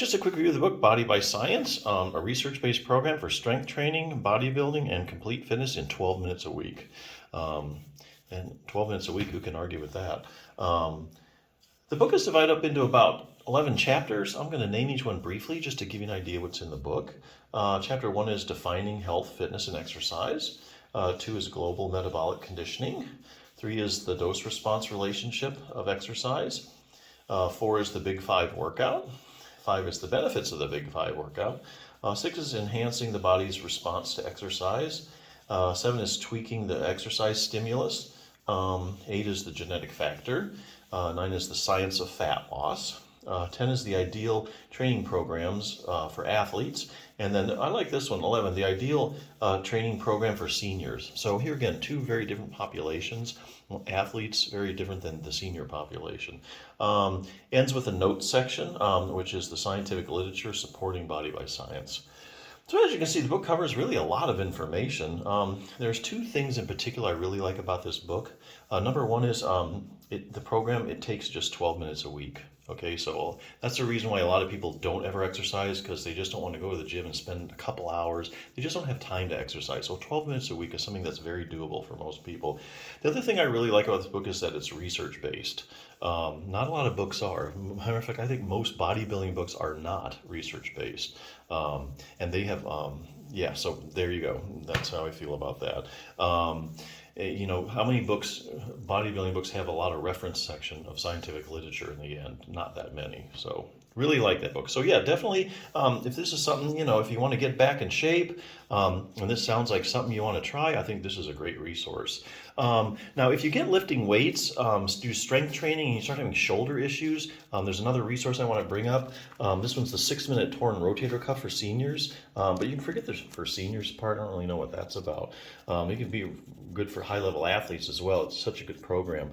Just a quick review of the book, Body by Science, a research-based program for strength training, bodybuilding, and complete fitness in 12 minutes a week. And 12 minutes a week, who can argue with that? The book is divided up into about 11 chapters. I'm going to name each one briefly just to give you an idea what's in the book. Chapter 1 is Defining Health, Fitness, and Exercise. 2 is Global Metabolic Conditioning. 3 is the dose-response relationship of exercise. 4 is the Big 5 workout. 5 is the benefits of the Big 5 workout. 6 is enhancing the body's response to exercise. 7 is tweaking the exercise stimulus. 8 is the genetic factor. 9 is the science of fat loss. 10 is the ideal training programs for athletes. And then I like this one, 11, the ideal training program for seniors. So here again, 2 very different populations. Athletes, very different than the senior population. Ends with a notes section, which is the scientific literature supporting Body by Science. So as you can see, the book covers really a lot of information. There's 2 things in particular I really like about this book. Number 1 is the program, it takes just 12 minutes a week. Okay, so that's the reason why a lot of people don't ever exercise, because they just don't want to go to the gym and spend a couple hours. They just don't have time to exercise. So 12 minutes a week is something that's very doable for most people. The other thing I really like about this book is that it's research-based. Not a lot of books are. Matter of fact, I think most bodybuilding books are not research-based. And they have, yeah, so there you go. That's how I feel about that. You know, how many books, bodybuilding books, have a lot of reference section of scientific literature in the end? Not that many. So really like that book. So yeah, definitely, if this is something, you know, if you want to get back in shape, and this sounds like something you want to try, I think this is a great resource. Now, if you get lifting weights, do strength training, and you start having shoulder issues, there's another resource I want to bring up. This one's the 6-minute torn rotator cuff for seniors, but you can forget the for seniors part. I don't really know what that's about. It can be good for high-level athletes as well. It's such a good program.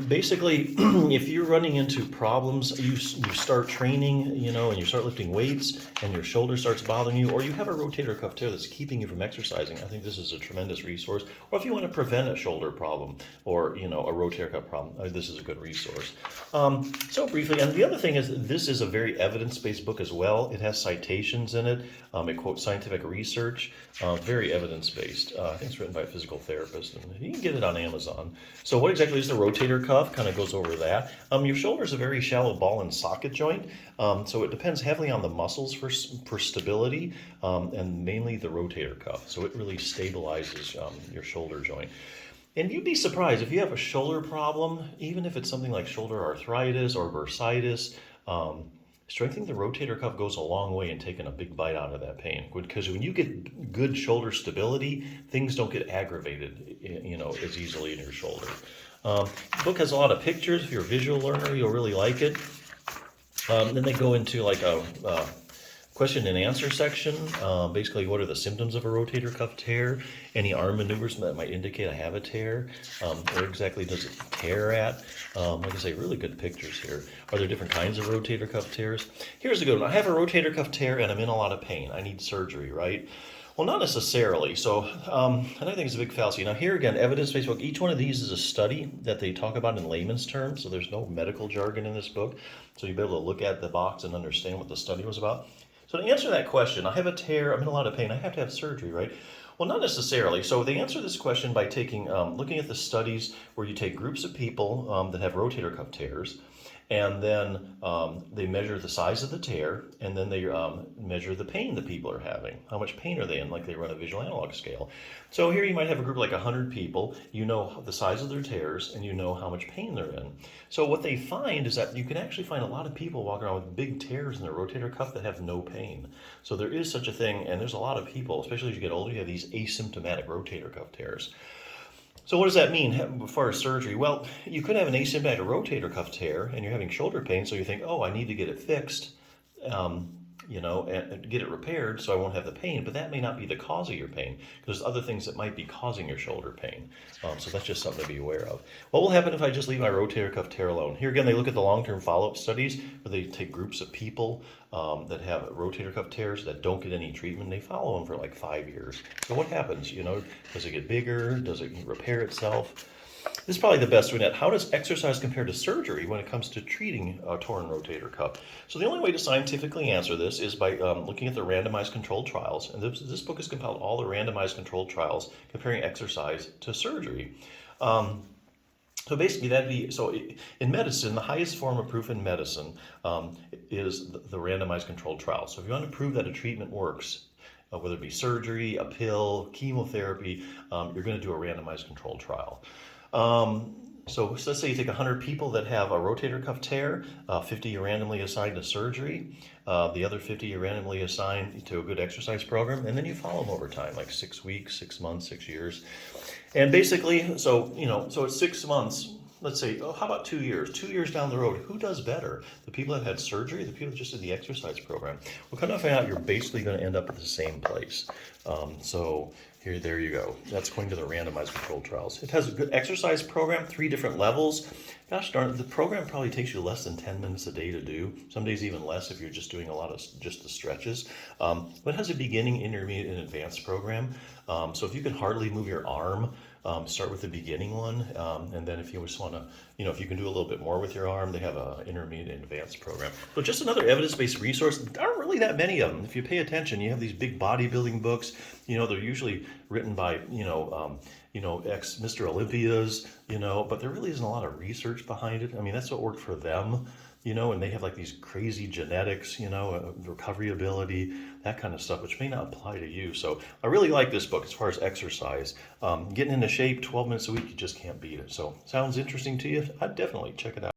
Basically, if you're running into problems, you start training, you know, and you start lifting weights and your shoulder starts bothering you, or you have a rotator cuff tear that's keeping you from exercising, I think this is a tremendous resource. Or if you want to prevent a shoulder problem or, you know, a rotator cuff problem, this is a good resource. So briefly, and the other thing is this is a very evidence-based book as well. It has citations in it. It quotes scientific research, very evidence-based. I think it's written by a physical therapist, and you can get it on Amazon. So what exactly is the rotator cuff? Kind of goes over that. Your shoulder is a very shallow ball and socket joint, so it depends heavily on the muscles for stability, and mainly the rotator cuff. So it really stabilizes your shoulder joint. And you'd be surprised if you have a shoulder problem, even if it's something like shoulder arthritis or bursitis, strengthening the rotator cuff goes a long way in taking a big bite out of that pain. Because when you get good shoulder stability, things don't get aggravated, you know, as easily in your shoulder. The book has a lot of pictures. If you're a visual learner, you'll really like it. Then they go into like a question and answer section. Basically, what are the symptoms of a rotator cuff tear? Any arm maneuvers that might indicate I have a tear? Where exactly does it tear at? Like I say, really good pictures here. Are there different kinds of rotator cuff tears? Here's a good one. I have a rotator cuff tear and I'm in a lot of pain. I need surgery, right? Well, not necessarily. So, and I think it's a big fallacy. Now, here again, evidence-based book. Each one of these is a study that they talk about in layman's terms. So there's no medical jargon in this book. So you'll be able to look at the box and understand what the study was about. So to answer that question, I have a tear, I'm in a lot of pain, I have to have surgery, right? Well, not necessarily. So they answer this question by taking, looking at the studies where you take groups of people that have rotator cuff tears, and then they measure the size of the tear, and then they measure the pain that people are having. How much pain are they in? Like they run a visual analog scale. So here you might have a group of like 100 people. You know the size of their tears, and you know how much pain they're in. So what they find is that you can actually find a lot of people walking around with big tears in their rotator cuff that have no pain. So there is such a thing, and there's a lot of people, especially as you get older, you have these asymptomatic rotator cuff tears. So what does that mean as far as surgery? Well, you could have an asymptomatic rotator cuff tear and you're having shoulder pain, so you think, oh, I need to get it fixed, you know, and get it repaired so I won't have the pain. But that may not be the cause of your pain, because there's other things that might be causing your shoulder pain. So that's just something to be aware of. What will happen if I just leave my rotator cuff tear alone? Here again, they look at the long-term follow-up studies where they take groups of people that have rotator cuff tears that don't get any treatment. They follow them for like 5 years. So what happens? You know, does it get bigger? Does it repair itself? This is probably the best one yet. How does exercise compare to surgery when it comes to treating a torn rotator cuff? So the only way to scientifically answer this is by looking at the randomized controlled trials. And this book has compiled all the randomized controlled trials comparing exercise to surgery. So basically, in medicine, the highest form of proof in medicine is the randomized controlled trial. So if you want to prove that a treatment works, whether it be surgery, a pill, chemotherapy, you're going to do a randomized controlled trial. So let's say you take 100 people that have a rotator cuff tear, 50 you randomly assign to surgery, the other 50 you randomly assign to a good exercise program, and then you follow them over time, like 6 weeks, 6 months, 6 years. And basically, so it's 6 months. Let's say, how about 2 years? 2 years down the road, who does better? The people that had surgery, the people that just did the exercise program? We'll kind of find out you're basically going to end up at the same place. There you go. That's going to the randomized controlled trials. It has a good exercise program, 3 different levels. Gosh darn it, the program probably takes you less than 10 minutes a day to do. Some days even less if you're just doing a lot of just the stretches. But it has a beginning, intermediate, and advanced program. So if you can hardly move your arm, start with the beginning one, and then if you just want to, if you can do a little bit more with your arm, they have an intermediate and advanced program. But just another evidence-based resource. There aren't really that many of them. If you pay attention, you have these big bodybuilding books. They're usually written by, ex Mr. Olympias, but there really isn't a lot of research behind it. I mean, that's what worked for them. And they have like these crazy genetics, recovery ability, that kind of stuff, which may not apply to you. So I really like this book as far as exercise. Getting into shape, 12 minutes a week, you just can't beat it. So sounds interesting to you? I'd definitely check it out.